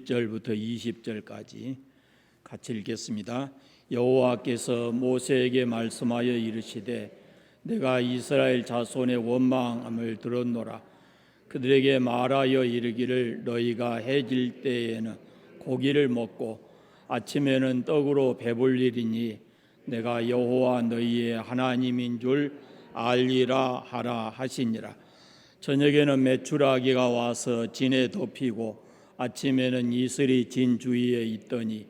21절부터 20절까지 같이 읽겠습니다. 여호와께서 모세에게 말씀하여 이르시되 내가 이스라엘 자손의 원망함을 들었노라. 그들에게 말하여 이르기를 너희가 해질 때에는 고기를 먹고 아침에는 떡으로 배불리리니 내가 여호와 너희의 하나님인 줄 알리라 하라 하시니라. 저녁에는 메추라기가 와서 진에 덮이고 아침에는 이슬이 진 주위에 있더니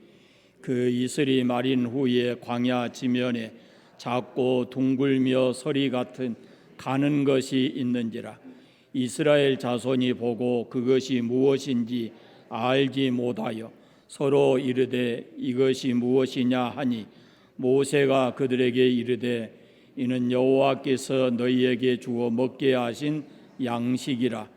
그 이슬이 마린 후에 광야 지면에 작고 둥글며 서리 같은 가는 것이 있는지라. 이스라엘 자손이 보고 그것이 무엇인지 알지 못하여 서로 이르되 이것이 무엇이냐 하니 모세가 그들에게 이르되 이는 여호와께서 너희에게 주어 먹게 하신 양식이라.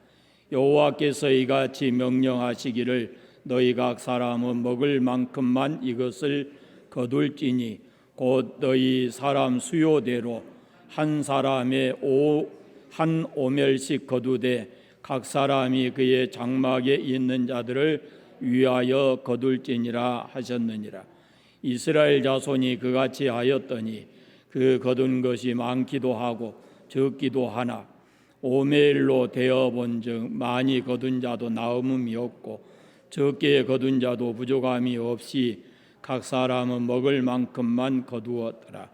여호와께서 이같이 명령하시기를 너희 각 사람은 먹을 만큼만 이것을 거둘지니 곧 너희 사람 수요대로 한 사람의 한 오멜씩 거두되 각 사람이 그의 장막에 있는 자들을 위하여 거둘지니라 하셨느니라. 이스라엘 자손이 그같이 하였더니 그 거둔 것이 많기도 하고 적기도 하나 오멜로 되어본즉 많이 거둔 자도 나음이 없고 적게 거둔 자도 부족함이 없이 각 사람은 먹을 만큼만 거두었더라.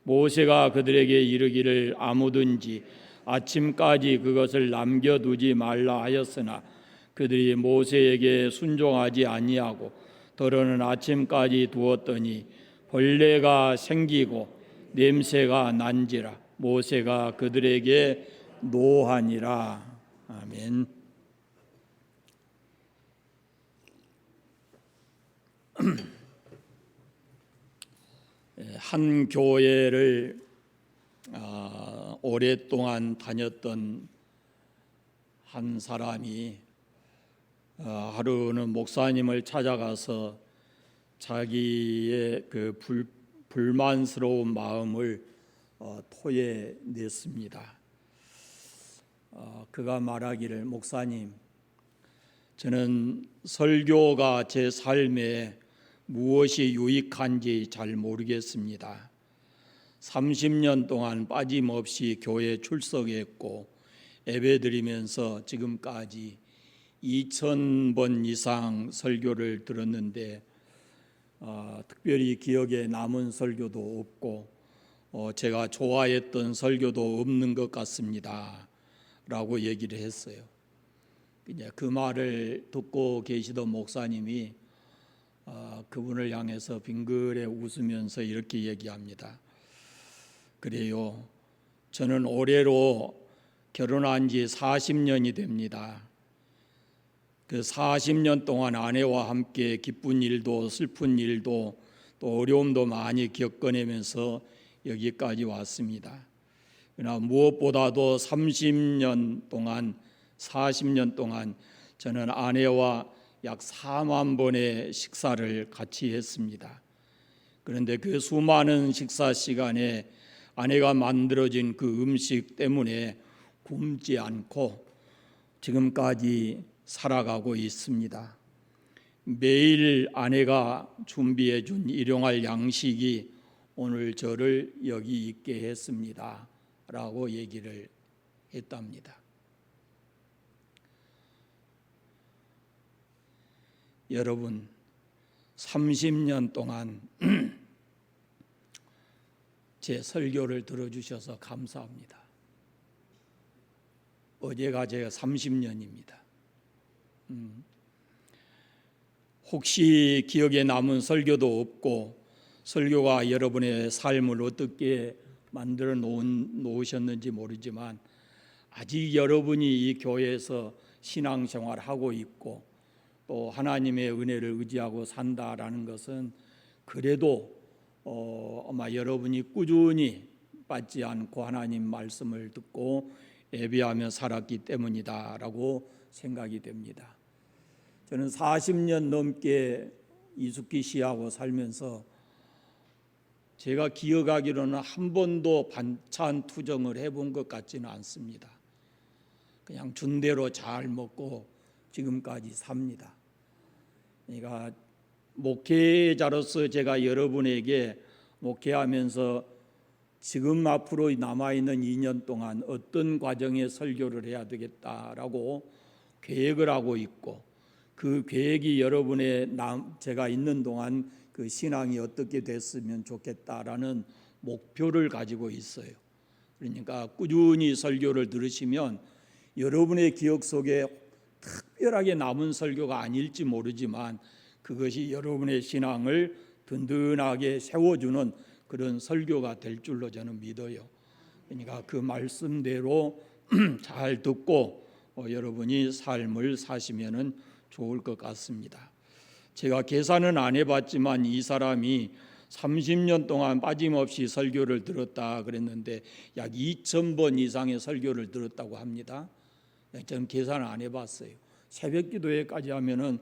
모세가 그들에게 이르기를 아무든지 아침까지 그것을 남겨두지 말라 하였으나 그들이 모세에게 순종하지 아니하고 더러는 아침까지 두었더니 벌레가 생기고 냄새가 난지라. 모세가 그들에게 노하니라. 아멘. 한 교회를 오랫동안 다녔던 한 사람이 하루는 목사님을 찾아가서 자기의 그 불만스러운 마음을 토해냈습니다. 그가 말하기를 목사님, 저는 설교가 제 삶에 무엇이 유익한지 잘 모르겠습니다. 30년 동안 빠짐없이 교회에 출석했고 예배드리면서 지금까지 2000번 이상 설교를 들었는데 특별히 기억에 남은 설교도 없고 제가 좋아했던 설교도 없는 것 같습니다 라고 얘기를 했어요. 그 말을 듣고 계시던 목사님이 그분을 향해서 빙그레 웃으면서 이렇게 얘기합니다. 그래요, 저는 올해로 결혼한 지 40년이 됩니다. 그 40년 동안 아내와 함께 기쁜 일도 슬픈 일도 또 어려움도 많이 겪어내면서 여기까지 왔습니다. 그러나 무엇보다도 30년 동안 40년 동안 저는 아내와 약 4만 번의 식사를 같이 했습니다. 그런데 그 수많은 식사 시간에 아내가 만들어진 그 음식 때문에 굶지 않고 지금까지 살아가고 있습니다. 매일 아내가 준비해 준 일용할 양식이 오늘 저를 여기 있게 했습니다 라고 얘기를 했답니다. 여러분, 30년 동안 제 설교를 들어주셔서 감사합니다. 어제가 제가 30년입니다. 혹시 기억에 남은 설교도 없고 설교가 여러분의 삶을 어떻게 만들어 놓으셨는지 모르지만 아직 여러분이 이 교회에서 신앙생활을 하고 있고 또 하나님의 은혜를 의지하고 산다라는 것은 그래도 아마 여러분이 꾸준히 빠지지 않고 하나님 말씀을 듣고 예배하며 살았기 때문이다라고 생각이 됩니다. 저는 40년 넘게 이숙기 씨하고 살면서 제가 기억하기로는 한 번도 반찬 투정을 해본 것 같지는 않습니다. 그냥 준 대로 잘 먹고 지금까지 삽니다. 그러니까 목회자로서 제가 여러분에게 목회하면서 지금 앞으로 남아있는 2년 동안 어떤 과정의 설교를 해야 되겠다라고 계획을 하고 있고, 그 계획이 여러분의 제가 있는 동안 그 신앙이 어떻게 됐으면 좋겠다라는 목표를 가지고 있어요. 그러니까 꾸준히 설교를 들으시면 여러분의 기억 속에 특별하게 남은 설교가 아닐지 모르지만 그것이 여러분의 신앙을 든든하게 세워주는 그런 설교가 될 줄로 저는 믿어요. 그러니까 그 말씀대로 잘 듣고 여러분이 삶을 사시면 좋을 것 같습니다. 제가 계산은 안 해봤지만 이 사람이 30년 동안 빠짐없이 설교를 들었다 그랬는데 약 2,000번 이상의 설교를 들었다고 합니다. 저는 계산을 안 해봤어요. 새벽 기도회까지 하면은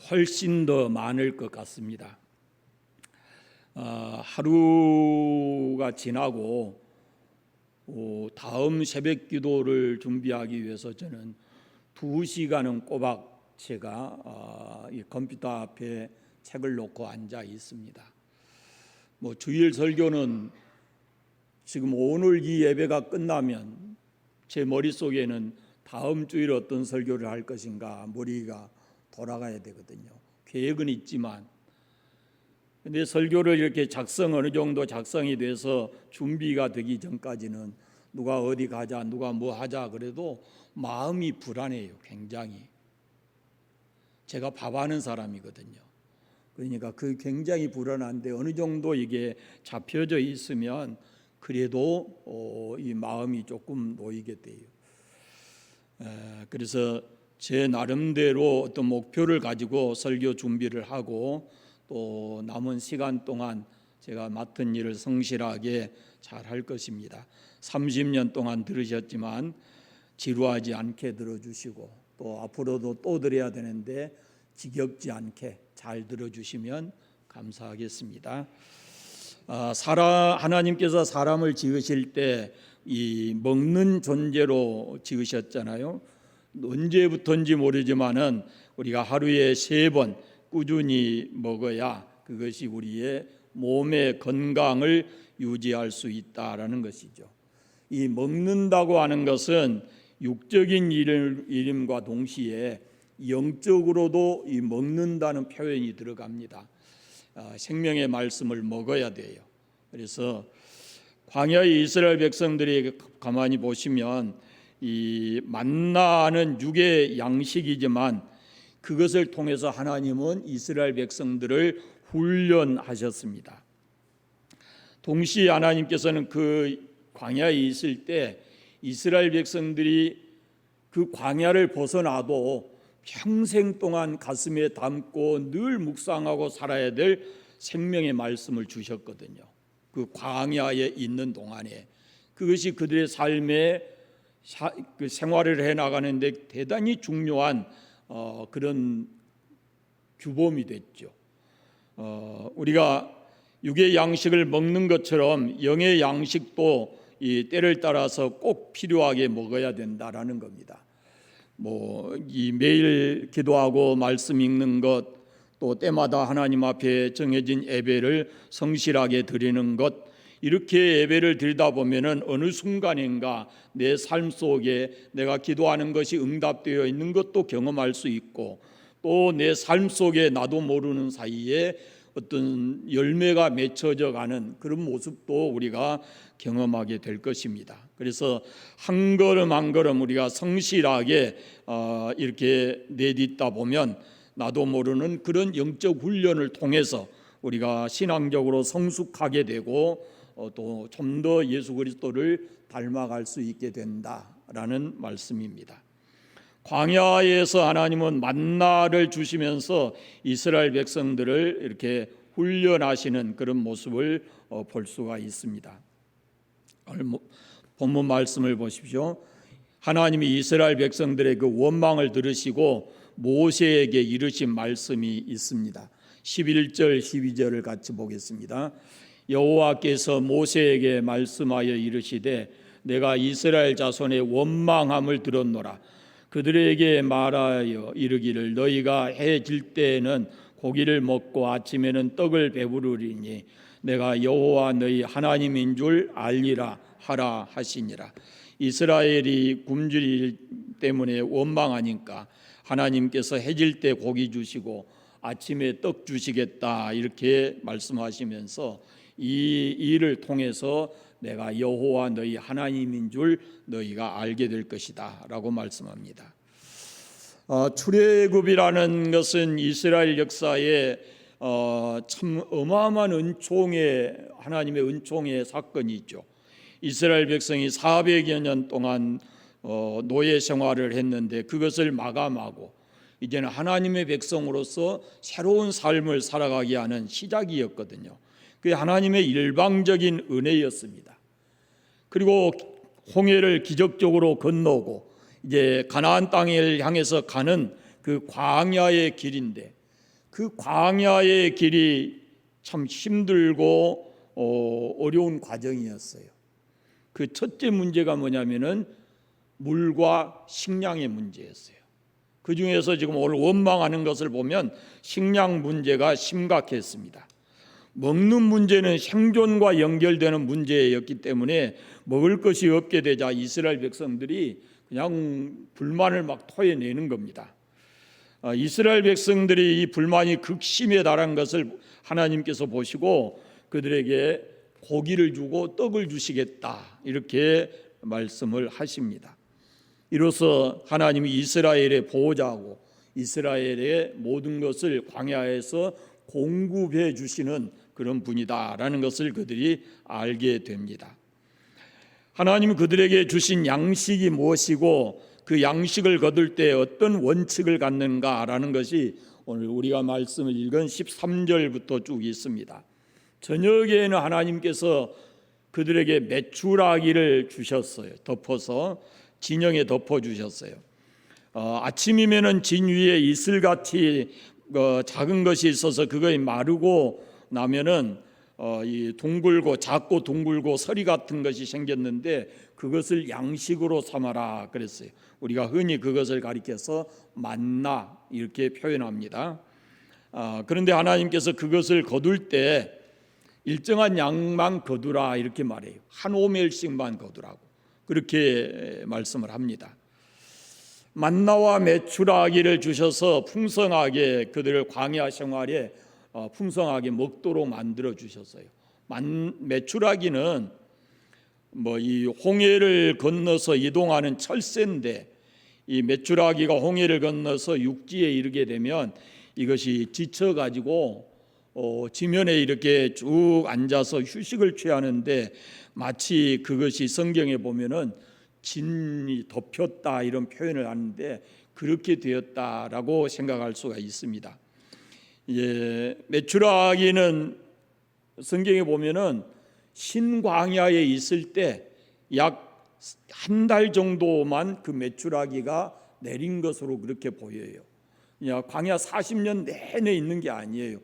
훨씬 더 많을 것 같습니다. 하루가 지나고 다음 새벽 기도를 준비하기 위해서 저는 2시간은 꼬박 제가 이 컴퓨터 앞에 책을 놓고 앉아 있습니다. 주일 설교는 지금 오늘 이 예배가 끝나면 제 머릿속에는 다음 주일 어떤 설교를 할 것인가 머리가 돌아가야 되거든요. 계획은 있지만, 근데 설교를 이렇게 어느 정도 작성이 돼서 준비가 되기 전까지는 누가 어디 가자, 누가 뭐 하자 그래도 마음이 불안해요. 굉장히. 제가 밥하는 사람이거든요. 그러니까 그 굉장히 불안한데 어느 정도 이게 잡혀져 있으면 그래도 이 마음이 조금 놓이게 돼요. 그래서 제 나름대로 어떤 목표를 가지고 설교 준비를 하고 또 남은 시간 동안 제가 맡은 일을 성실하게 잘 할 것입니다. 30년 동안 들으셨지만 지루하지 않게 들어주시고 또 앞으로도 또 들어야 되는데 지겹지 않게 잘 들어주시면 감사하겠습니다. 하나님께서 사람을 지으실 때 이 먹는 존재로 지으셨잖아요. 언제부터인지 모르지만은 우리가 하루에 3번 꾸준히 먹어야 그것이 우리의 몸의 건강을 유지할 수 있다라는 것이죠. 이 먹는다고 하는 것은 육적인 이름과 동시에 영적으로도 이 먹는다는 표현이 들어갑니다. 생명의 말씀을 먹어야 돼요. 그래서 광야의 이스라엘 백성들이 가만히 보시면 이 만나는 육의 양식이지만 그것을 통해서 하나님은 이스라엘 백성들을 훈련하셨습니다. 동시에 하나님께서는 그 광야에 있을 때 이스라엘 백성들이 그 광야를 벗어나도 평생 동안 가슴에 담고 늘 묵상하고 살아야 될 생명의 말씀을 주셨거든요. 그 광야에 있는 동안에 그것이 그들의 삶에 그 생활을 해나가는데 대단히 중요한 그런 규범이 됐죠. 우리가 육의 양식을 먹는 것처럼 영의 양식도 이 때를 따라서 꼭 필요하게 먹어야 된다라는 겁니다. 이 매일 기도하고 말씀 읽는 것, 또 때마다 하나님 앞에 정해진 예배를 성실하게 드리는 것, 이렇게 예배를 드리다 보면은 어느 순간인가 내 삶 속에 내가 기도하는 것이 응답되어 있는 것도 경험할 수 있고, 또 내 삶 속에 나도 모르는 사이에 어떤 열매가 맺혀져 가는 그런 모습도 우리가 경험하게 될 것입니다. 그래서 한 걸음 한 걸음 우리가 성실하게 이렇게 내딛다 보면 나도 모르는 그런 영적 훈련을 통해서 우리가 신앙적으로 성숙하게 되고 또 좀 더 예수 그리스도를 닮아갈 수 있게 된다라는 말씀입니다. 광야에서 하나님은 만나를 주시면서 이스라엘 백성들을 이렇게 훈련하시는 그런 모습을 볼 수가 있습니다. 본문 말씀을 보십시오. 하나님이 이스라엘 백성들의 그 원망을 들으시고 모세에게 이르신 말씀이 있습니다. 11절 12절을 같이 보겠습니다. 여호와께서 모세에게 말씀하여 이르시되 내가 이스라엘 자손의 원망함을 들었노라. 그들에게 말하여 이르기를 너희가 해 질 때에는 고기를 먹고 아침에는 떡을 배부르리니 내가 여호와 너희 하나님인 줄 알리라 하라 하시니라. 이스라엘이 굶주릴 때문에 원망하니까 하나님께서 해질 때 고기 주시고 아침에 떡 주시겠다 이렇게 말씀하시면서 이 일을 통해서 내가 여호와 너희 하나님인 줄 너희가 알게 될 것이다 라고 말씀합니다. 출애굽이라는 것은 이스라엘 역사에 참 어마어마한 은총의 하나님의 은총의 사건이 있죠. 이스라엘 백성이 400여 년 동안 노예 생활을 했는데 그것을 마감하고 이제는 하나님의 백성으로서 새로운 삶을 살아가게 하는 시작이었거든요. 그게 하나님의 일방적인 은혜였습니다. 그리고 홍해를 기적적으로 건너고 이제 가나안 땅을 향해서 가는 그 광야의 길인데 그 광야의 길이 참 힘들고 어려운 과정이었어요. 그 첫째 문제가 뭐냐면은 물과 식량의 문제였어요. 그 중에서 지금 오늘 원망하는 것을 보면 식량 문제가 심각했습니다. 먹는 문제는 생존과 연결되는 문제였기 때문에 먹을 것이 없게 되자 이스라엘 백성들이 그냥 불만을 막 토해내는 겁니다. 이스라엘 백성들이 이 불만이 극심에 달한 것을 하나님께서 보시고 그들에게 고기를 주고 떡을 주시겠다 이렇게 말씀을 하십니다. 이로써 하나님이 이스라엘의 보호자고 이스라엘의 모든 것을 광야에서 공급해 주시는 그런 분이다라는 것을 그들이 알게 됩니다. 하나님은 그들에게 주신 양식이 무엇이고 그 양식을 거둘 때 어떤 원칙을 갖는가라는 것이 오늘 우리가 말씀을 읽은 13절부터 쭉 있습니다. 저녁에는 하나님께서 그들에게 메추라기를 주셨어요. 덮어서 진영에 덮어주셨어요. 아침이면은 진 위에 이슬같이 작은 것이 있어서 그거에 마르고 나면은 이 둥글고 작고 둥글고 서리 같은 것이 생겼는데 그것을 양식으로 삼아라 그랬어요. 우리가 흔히 그것을 가리켜서 만나 이렇게 표현합니다. 그런데 하나님께서 그것을 거둘 때 일정한 양만 거두라 이렇게 말해요. 한 오멜씩만 거두라고 그렇게 말씀을 합니다. 만나와 메추라기를 주셔서 풍성하게 그들을 광야 생활에 풍성하게 먹도록 만들어 주셨어요. 메추라기는 이 홍해를 건너서 이동하는 철새인데 이 메추라기가 홍해를 건너서 육지에 이르게 되면 이것이 지쳐 가지고 지면에 이렇게 쭉 앉아서 휴식을 취하는데 마치 그것이 성경에 보면은 진이 덮였다 이런 표현을 하는데 그렇게 되었다라고 생각할 수가 있습니다. 메추라기는 성경에 보면은 신광야에 있을 때 약 한 달 정도만 그 메추라기가 내린 것으로 그렇게 보여요. 광야 40년 내내 있는 게 아니에요.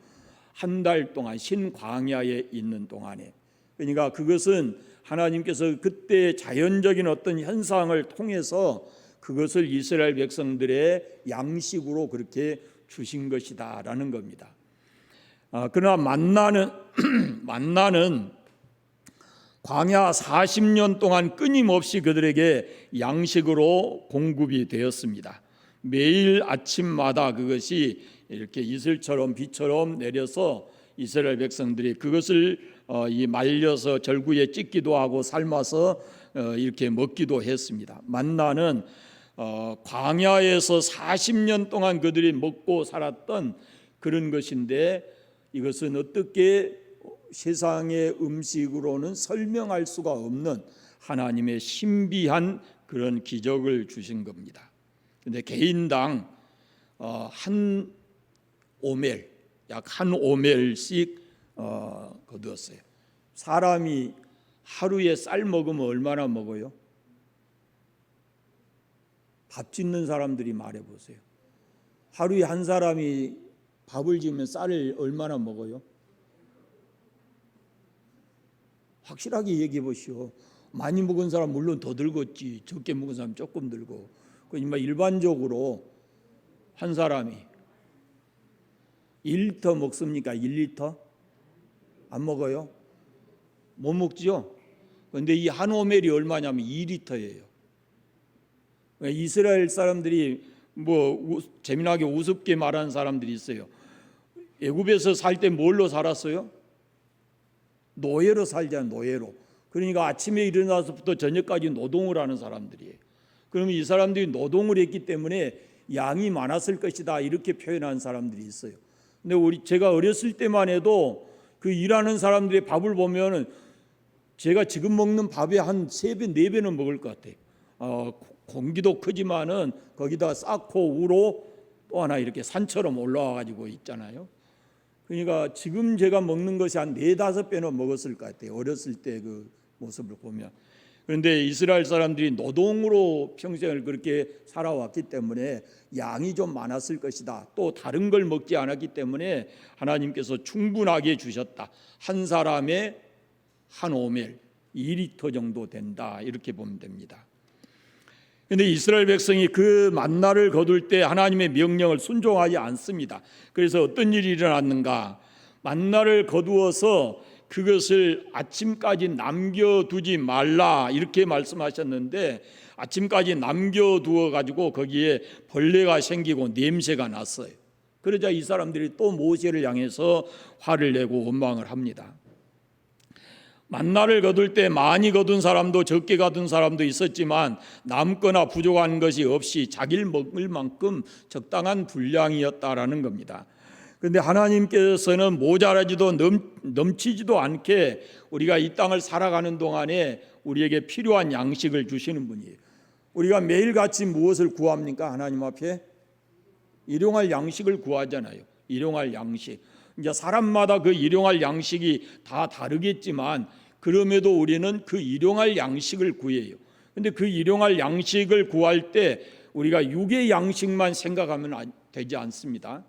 한 달 동안 신광야에 있는 동안에. 그러니까 그것은 하나님께서 그때 자연적인 어떤 현상을 통해서 그것을 이스라엘 백성들의 양식으로 그렇게 주신 것이다라는 겁니다. 그러나 만나는 광야 40년 동안 끊임없이 그들에게 양식으로 공급이 되었습니다. 매일 아침마다 그것이 이렇게 이슬처럼 비처럼 내려서 이스라엘 백성들이 그것을 말려서 절구에 찢기도 하고 삶아서 이렇게 먹기도 했습니다. 만나는 광야에서 40년 동안 그들이 먹고 살았던 그런 것인데 이것은 어떻게 세상의 음식으로는 설명할 수가 없는 하나님의 신비한 그런 기적을 주신 겁니다. 그런데 개인당 한 오멜, 약 한 오멜씩 거두었어요. 사람이 하루에 쌀 먹으면 얼마나 먹어요? 밥 짓는 사람들이 말해보세요. 하루에 한 사람이 밥을 지으면 쌀을 얼마나 먹어요? 확실하게 얘기해 보시오. 많이 먹은 사람 물론 더 들겠지. 적게 먹은 사람 조금 들고. 그러니까 일반적으로 한 사람이 1리터 먹습니까? 1리터? 안 먹어요? 못 먹죠? 그런데 이 한 오멜이 얼마냐면 2리터예요. 이스라엘 사람들이 재미나게 우습게 말하는 사람들이 있어요. 애굽에서 살 때 뭘로 살았어요? 노예로 살잖아요. 노예로. 그러니까 아침에 일어나서부터 저녁까지 노동을 하는 사람들이에요. 그러면 이 사람들이 노동을 했기 때문에 양이 많았을 것이다 이렇게 표현하는 사람들이 있어요. 근데 제가 어렸을 때만 해도 그 일하는 사람들의 밥을 보면은 제가 지금 먹는 밥에 한 3배, 4배는 먹을 것 같아요. 공기도 크지만은 거기다 쌓고 우로 또 하나 이렇게 산처럼 올라와 가지고 있잖아요. 그러니까 지금 제가 먹는 것이 한 4-5배는 먹었을 것 같아요. 어렸을 때 그 모습을 보면. 그런데 이스라엘 사람들이 노동으로 평생을 그렇게 살아왔기 때문에 양이 좀 많았을 것이다. 또 다른 걸 먹지 않았기 때문에 하나님께서 충분하게 주셨다. 한 사람의 한 오멜 2리터 정도 된다. 이렇게 보면 됩니다. 그런데 이스라엘 백성이 그 만나를 거둘 때 하나님의 명령을 순종하지 않습니다. 그래서 어떤 일이 일어났는가? 만나를 거두어서 그것을 아침까지 남겨두지 말라 이렇게 말씀하셨는데 아침까지 남겨두어 가지고 거기에 벌레가 생기고 냄새가 났어요. 그러자 이 사람들이 또 모세를 향해서 화를 내고 원망을 합니다. 만나를 거둘 때 많이 거둔 사람도 적게 거둔 사람도 있었지만 남거나 부족한 것이 없이 자기를 먹을 만큼 적당한 분량이었다라는 겁니다. 그런데 하나님께서는 모자라지도 넘치지도 않게 우리가 이 땅을 살아가는 동안에 우리에게 필요한 양식을 주시는 분이에요. 우리가 매일같이 무엇을 구합니까? 하나님 앞에 일용할 양식을 구하잖아요. 일용할 양식. 이제 사람마다 그 일용할 양식이 다 다르겠지만 그럼에도 우리는 그 일용할 양식을 구해요. 그런데 그 일용할 양식을 구할 때 우리가 육의 양식만 생각하면 되지 않습니다.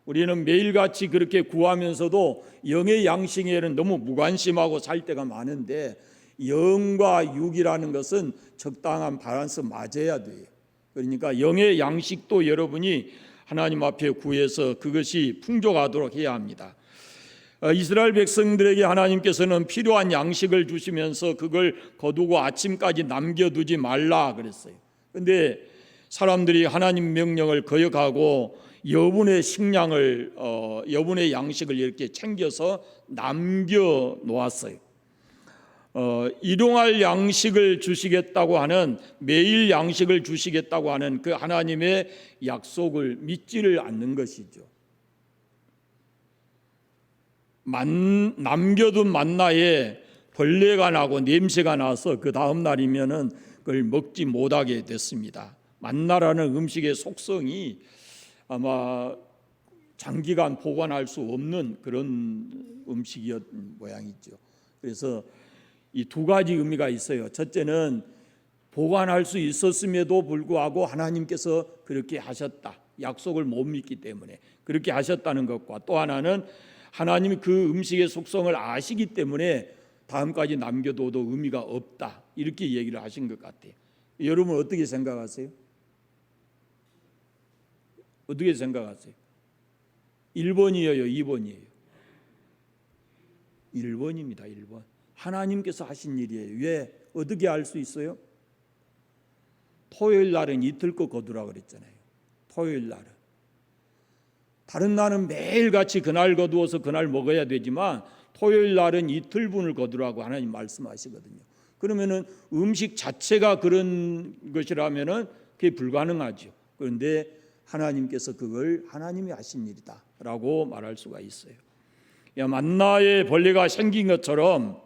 우리는 매일같이 그렇게 구하면서도 영의 양식에는 너무 무관심하고 살 때가 많은데 영과 육이라는 것은 적당한 밸런스 맞아야 돼요. 그러니까 영의 양식도 여러분이 하나님 앞에 구해서 그것이 풍족하도록 해야 합니다. 이스라엘 백성들에게 하나님께서는 필요한 양식을 주시면서 그걸 거두고 아침까지 남겨두지 말라 그랬어요. 그런데 사람들이 하나님 명령을 거역하고 여분의 식량을 여분의 양식을 이렇게 챙겨서 남겨 놓았어요. 일용할 양식을 주시겠다고 하는 매일 양식을 주시겠다고 하는 그 하나님의 약속을 믿지를 않는 것이죠. 남겨둔 만나에 벌레가 나고 냄새가 나서 그 다음 날이면은 그걸 먹지 못하게 됐습니다. 만나라는 음식의 속성이 아마 장기간 보관할 수 없는 그런 음식이었 모양이죠. 그래서 이 두 가지 의미가 있어요. 첫째는 보관할 수 있었음에도 불구하고 하나님께서 그렇게 하셨다. 약속을 못 믿기 때문에 그렇게 하셨다는 것과 또 하나는 하나님이 그 음식의 속성을 아시기 때문에 다음까지 남겨둬도 의미가 없다. 이렇게 얘기를 하신 것 같아요. 여러분 어떻게 생각하세요? 어떻게 생각하세요? 1번이에요? 2번이에요? 1번입니다. 1번. 하나님께서 하신 일이에요. 왜? 어떻게 알 수 있어요? 토요일 날은 이틀 거 거두라 그랬잖아요. 토요일 날은. 다른 날은 매일같이 그날 거두어서 그날 먹어야 되지만 토요일 날은 이틀분을 거두라고 하나님 말씀하시거든요. 그러면은 음식 자체가 그런 것이라면은 그게 불가능하죠. 그런데 하나님께서 그걸 하나님이 하신 일이다라고 말할 수가 있어요. 만나에 벌레가 생긴 것처럼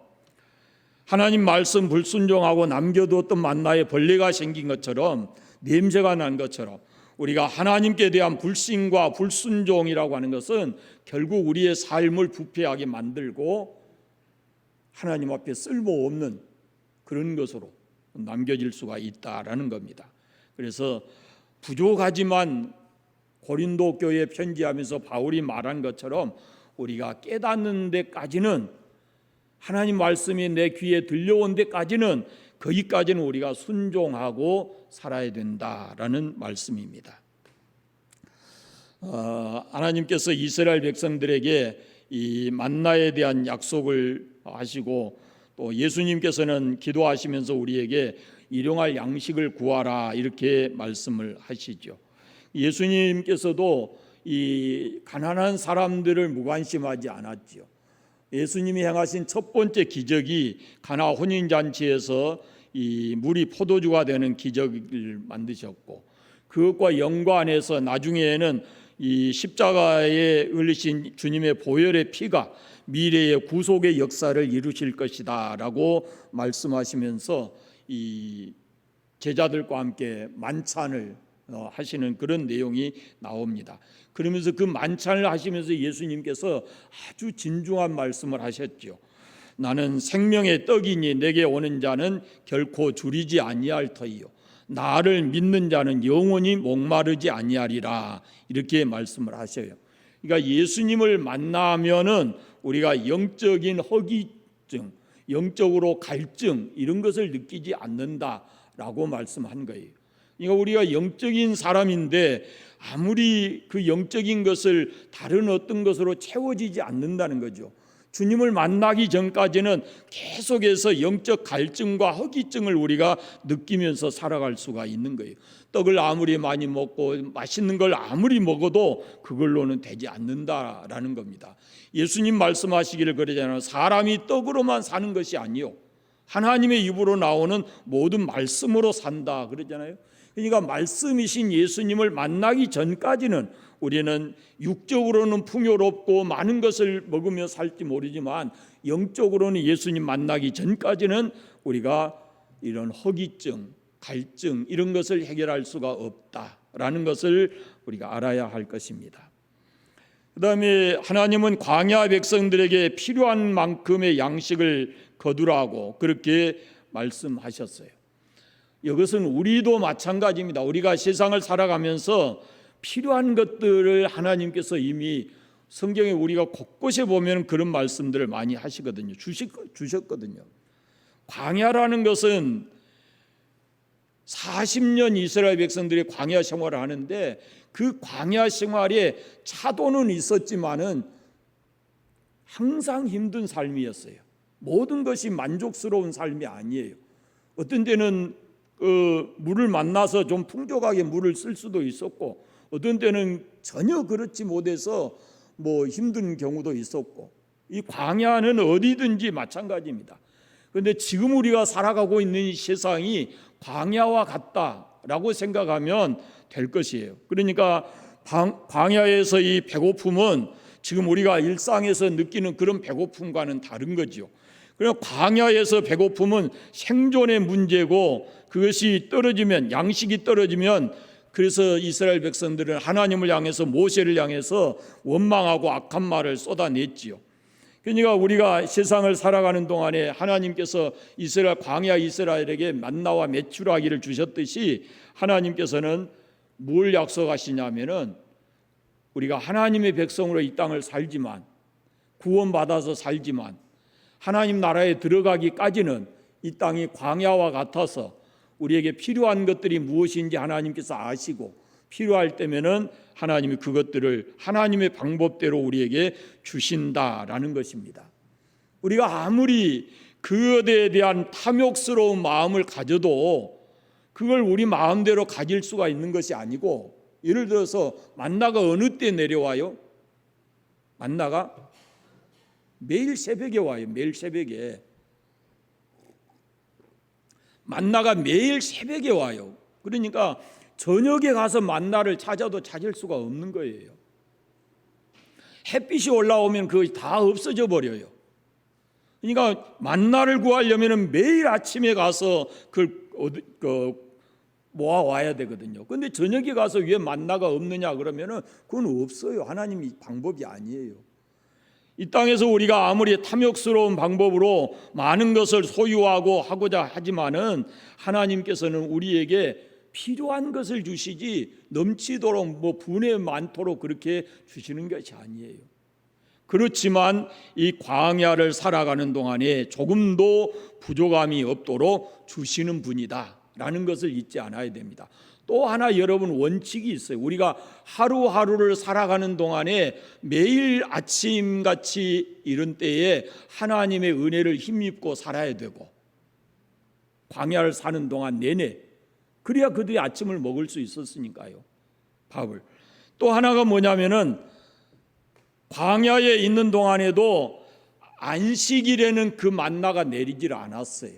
하나님 말씀 불순종하고 남겨두었던 만나에 벌레가 생긴 것처럼 냄새가 난 것처럼 우리가 하나님께 대한 불신과 불순종이라고 하는 것은 결국 우리의 삶을 부패하게 만들고 하나님 앞에 쓸모없는 그런 것으로 남겨질 수가 있다라는 겁니다. 그래서 부족하지만 고린도 교회에 편지하면서 바울이 말한 것처럼 우리가 깨닫는 데까지는 하나님 말씀이 내 귀에 들려온 데까지는 거기까지는 우리가 순종하고 살아야 된다라는 말씀입니다. 하나님께서 이스라엘 백성들에게 이 만나에 대한 약속을 하시고 또 예수님께서는 기도하시면서 우리에게 일용할 양식을 구하라 이렇게 말씀을 하시죠. 예수님께서도 이 가난한 사람들을 무관심하지 않았죠. 예수님이 행하신 첫 번째 기적이 가나 혼인잔치에서 이 물이 포도주가 되는 기적을 만드셨고, 그것과 연관해서 나중에는 이 십자가에 흘리신 주님의 보혈의 피가 미래의 구속의 역사를 이루실 것이다라고 말씀하시면서 이 제자들과 함께 만찬을 하시는 그런 내용이 나옵니다. 그러면서 그 만찬을 하시면서 예수님께서 아주 진중한 말씀을 하셨죠. 나는 생명의 떡이니 내게 오는 자는 결코 줄이지 아니할 터이요 나를 믿는 자는 영원히 목마르지 아니하리라 이렇게 말씀을 하셔요. 그러니까 예수님을 만나면은 우리가 영적인 허기증, 영적으로 갈증 이런 것을 느끼지 않는다라고 말씀한 거예요. 그러니까 우리가 영적인 사람인데 아무리 그 영적인 것을 다른 어떤 것으로 채워지지 않는다는 거죠. 주님을 만나기 전까지는 계속해서 영적 갈증과 허기증을 우리가 느끼면서 살아갈 수가 있는 거예요. 떡을 아무리 많이 먹고 맛있는 걸 아무리 먹어도 그걸로는 되지 않는다라는 겁니다. 예수님 말씀하시기를 그러잖아요. 사람이 떡으로만 사는 것이 아니요 하나님의 입으로 나오는 모든 말씀으로 산다 그러잖아요. 그러니까 말씀이신 예수님을 만나기 전까지는 우리는 육적으로는 풍요롭고 많은 것을 먹으며 살지 모르지만 영적으로는 예수님 만나기 전까지는 우리가 이런 허기증, 갈증 이런 것을 해결할 수가 없다라는 것을 우리가 알아야 할 것입니다. 그다음에 하나님은 광야 백성들에게 필요한 만큼의 양식을 거두라고 그렇게 말씀하셨어요. 이것은 우리도 마찬가지입니다. 우리가 세상을 살아가면서 필요한 것들을 하나님께서 이미 성경에 우리가 곳곳에 보면 그런 말씀들을 많이 하시거든요. 주셨거든요. 광야라는 것은 40년 이스라엘 백성들이 광야 생활을 하는데 그 광야 생활에 차도는 있었지만은 항상 힘든 삶이었어요. 모든 것이 만족스러운 삶이 아니에요. 어떤 때는 물을 만나서 좀 풍족하게 물을 쓸 수도 있었고 어떤 때는 전혀 그렇지 못해서 힘든 경우도 있었고 이 광야는 어디든지 마찬가지입니다. 그런데 지금 우리가 살아가고 있는 이 세상이 광야와 같다라고 생각하면 될 것이에요. 그러니까 광야에서 이 배고픔은 지금 우리가 일상에서 느끼는 그런 배고픔과는 다른 거죠. 그러나 광야에서 배고픔은 생존의 문제고 그것이 떨어지면 양식이 떨어지면 그래서 이스라엘 백성들은 하나님을 향해서 모세를 향해서 원망하고 악한 말을 쏟아냈지요. 그러니까 우리가 세상을 살아가는 동안에 하나님께서 광야 이스라엘에게 만나와 메추라기를 주셨듯이 하나님께서는 뭘 약속하시냐면은 우리가 하나님의 백성으로 이 땅을 살지만 구원받아서 살지만 하나님 나라에 들어가기까지는 이 땅이 광야와 같아서 우리에게 필요한 것들이 무엇인지 하나님께서 아시고 필요할 때면은 하나님이 그것들을 하나님의 방법대로 우리에게 주신다라는 것입니다. 우리가 아무리 그것에 대한 탐욕스러운 마음을 가져도 그걸 우리 마음대로 가질 수가 있는 것이 아니고 예를 들어서 만나가 어느 때 내려와요? 만나가 매일 새벽에 와요. 매일 새벽에. 만나가 매일 새벽에 와요. 그러니까 저녁에 가서 만나를 찾아도 찾을 수가 없는 거예요. 햇빛이 올라오면 그것이 다 없어져 버려요. 그러니까 만나를 구하려면 매일 아침에 가서 그걸 모아 와야 되거든요. 그런데 저녁에 가서 왜 만나가 없느냐 그러면은 그건 없어요. 하나님이 방법이 아니에요. 이 땅에서 우리가 아무리 탐욕스러운 방법으로 많은 것을 소유하고 하고자 하지만은 하나님께서는 우리에게 필요한 것을 주시지 넘치도록 분에 많도록 그렇게 주시는 것이 아니에요. 그렇지만 이 광야를 살아가는 동안에 조금도 부족함이 없도록 주시는 분이다라는 것을 잊지 않아야 됩니다. 또 하나 여러분 원칙이 있어요. 우리가 하루하루를 살아가는 동안에 매일 아침같이 이런 때에 하나님의 은혜를 힘입고 살아야 되고, 광야를 사는 동안 내내 그래야 그들이 아침을 먹을 수 있었으니까요, 밥을. 또 하나가 뭐냐면은 광야에 있는 동안에도 안식일에는 그 만나가 내리질 않았어요.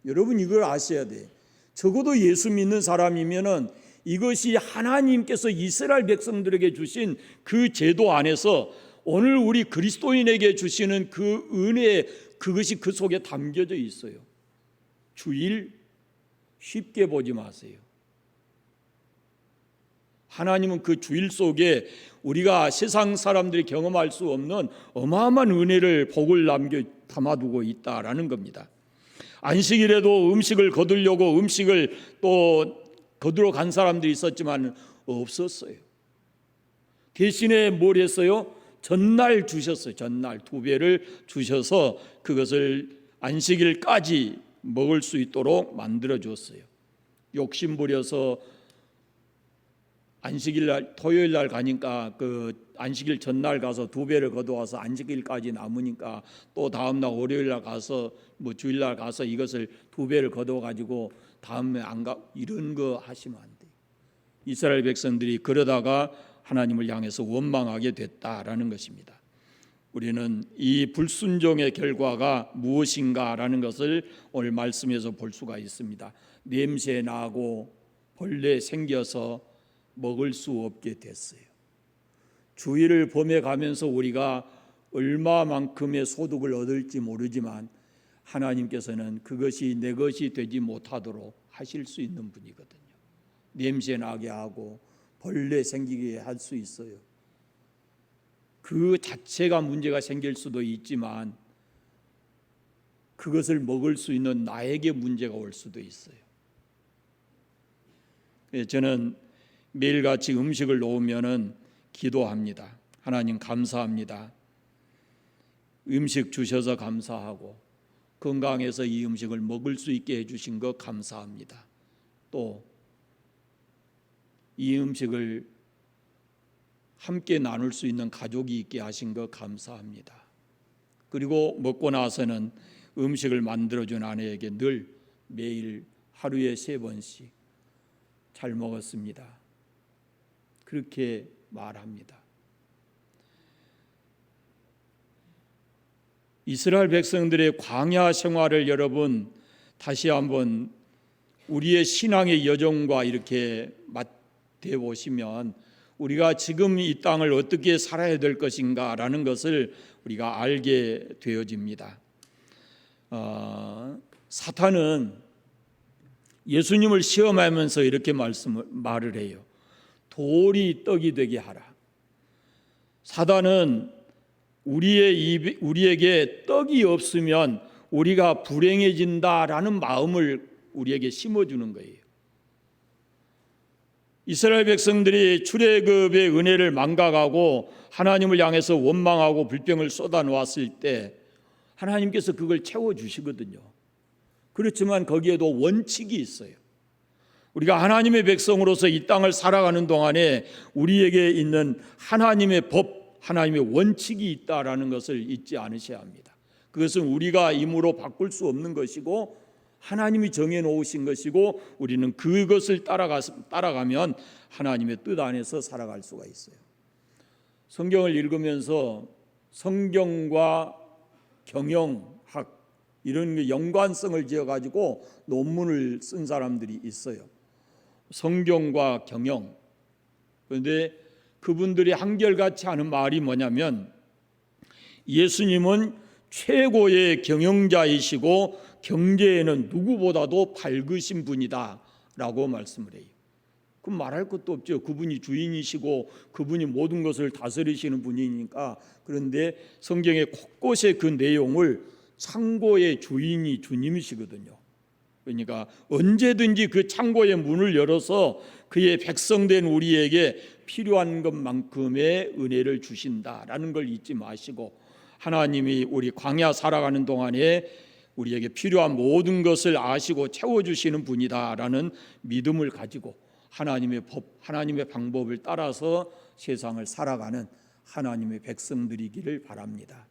여러분 이걸 아셔야 돼요. 적어도 예수 믿는 사람이면은 이것이 하나님께서 이스라엘 백성들에게 주신 그 제도 안에서 오늘 우리 그리스도인에게 주시는 그 은혜, 그것이 그 속에 담겨져 있어요. 주일 쉽게 보지 마세요. 하나님은 그 주일 속에 우리가 세상 사람들이 경험할 수 없는 어마어마한 은혜를, 복을 담아두고 있다라는 겁니다. 안식일에도 음식을 거두려고 음식을 또 거두러 간 사람들이 있었지만 없었어요. 대신에 뭘 했어요? 전날 주셨어요. 전날 2배를 주셔서 그것을 안식일까지 먹을 수 있도록 만들어 줬어요. 욕심 부려서 안식일 날, 토요일 날 가니까 그 안식일 전날 가서 2배를 거두어서 안식일까지 남으니까 또 다음 날 월요일 날 가서 주일 날 가서 이것을 2배를 거두어 가지고 다음에 안 가, 이런 거 하시면 안 돼요. 이스라엘 백성들이 그러다가 하나님을 향해서 원망하게 됐다라는 것입니다. 우리는 이 불순종의 결과가 무엇인가라는 것을 오늘 말씀에서 볼 수가 있습니다. 냄새 나고 벌레 생겨서 먹을 수 없게 됐어요. 주일을 범해 가면서 우리가 얼마만큼의 소득을 얻을지 모르지만 하나님께서는 그것이 내 것이 되지 못하도록 하실 수 있는 분이거든요. 냄새 나게 하고 벌레 생기게 할 수 있어요. 그 자체가 문제가 생길 수도 있지만 그것을 먹을 수 있는 나에게 문제가 올 수도 있어요. 저는 매일같이 음식을 놓으면은 기도합니다. 하나님 감사합니다. 음식 주셔서 감사하고 건강해서 이 음식을 먹을 수 있게 해주신 것 감사합니다. 또 이 음식을 함께 나눌 수 있는 가족이 있게 하신 것 감사합니다. 그리고 먹고 나서는 음식을 만들어준 아내에게 늘 매일 하루에 3번씩 잘 먹었습니다. 그렇게 말합니다. 이스라엘 백성들의 광야 생활을 여러분 다시 한번 우리의 신앙의 여정과 이렇게 맞대 보시면 우리가 지금 이 땅을 어떻게 살아야 될 것인가라는 것을 우리가 알게 되어집니다. 사탄은 예수님을 시험하면서 이렇게 말을 해요. 돌이 떡이 되게 하라. 사단은 우리에게 떡이 없으면 우리가 불행해진다라는 마음을 우리에게 심어주는 거예요. 이스라엘 백성들이 출애굽의 은혜를 망각하고 하나님을 향해서 원망하고 불평을 쏟아놓았을 때 하나님께서 그걸 채워주시거든요. 그렇지만 거기에도 원칙이 있어요. 우리가 하나님의 백성으로서 이 땅을 살아가는 동안에 우리에게 있는 하나님의 법, 하나님의 원칙이 있다라는 것을 잊지 않으셔야 합니다. 그것은 우리가 힘으로 바꿀 수 없는 것이고 하나님이 정해놓으신 것이고 우리는 그것을 따라가면 하나님의 뜻 안에서 살아갈 수가 있어요. 성경을 읽으면서 성경과 경영학 이런 연관성을 지어가지고 논문을 쓴 사람들이 있어요. 성경과 경영. 그런데 그분들이 한결같이 하는 말이 뭐냐면 예수님은 최고의 경영자이시고 경제에는 누구보다도 밝으신 분이다 라고 말씀을 해요. 그럼 말할 것도 없죠. 그분이 주인이시고 그분이 모든 것을 다스리시는 분이니까. 그런데 성경의 곳곳에 그 내용을 창고의 주인이 주님이시거든요. 그러니까 언제든지 그 창고의 문을 열어서 그의 백성된 우리에게 필요한 것만큼의 은혜를 주신다라는 걸 잊지 마시고, 하나님이 우리 광야 살아가는 동안에 우리에게 필요한 모든 것을 아시고 채워주시는 분이다라는 믿음을 가지고 하나님의 법, 하나님의 방법을 따라서 세상을 살아가는 하나님의 백성들이기를 바랍니다.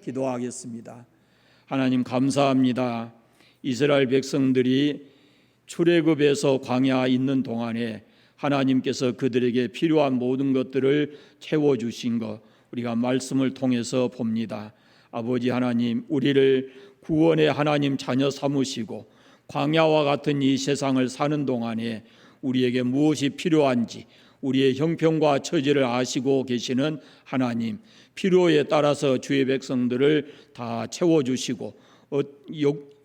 기도하겠습니다. 하나님 감사합니다. 이스라엘 백성들이 출애굽에서 광야에 있는 동안에 하나님께서 그들에게 필요한 모든 것들을 채워주신 것 우리가 말씀을 통해서 봅니다. 아버지 하나님, 우리를 구원의 하나님 자녀 삼으시고 광야와 같은 이 세상을 사는 동안에 우리에게 무엇이 필요한지 우리의 형편과 처지를 아시고 계시는 하나님, 필요에 따라서 주의 백성들을 다 채워주시고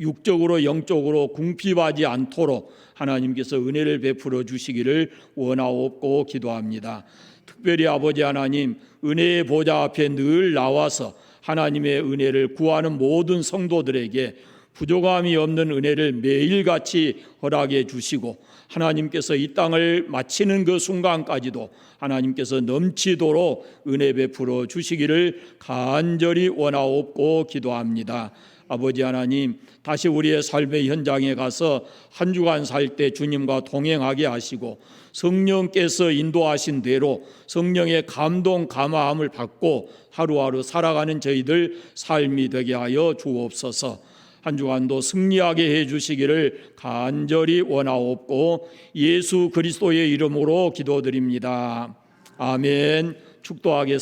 육적으로 영적으로 궁핍하지 않도록 하나님께서 은혜를 베풀어 주시기를 원하옵고 기도합니다. 특별히 아버지 하나님, 은혜의 보좌 앞에 늘 나와서 하나님의 은혜를 구하는 모든 성도들에게 부족함이 없는 은혜를 매일같이 허락해 주시고 하나님께서 이 땅을 마치는 그 순간까지도 하나님께서 넘치도록 은혜 베풀어 주시기를 간절히 원하옵고 기도합니다. 아버지 하나님, 다시 우리의 삶의 현장에 가서 한 주간 살 때 주님과 동행하게 하시고 성령께서 인도하신 대로 성령의 감동 감화함을 받고 하루하루 살아가는 저희들 삶이 되게 하여 주옵소서. 한 주간도 승리하게 해주시기를 간절히 원하옵고 예수 그리스도의 이름으로 기도드립니다. 아멘. 축도하겠습니다.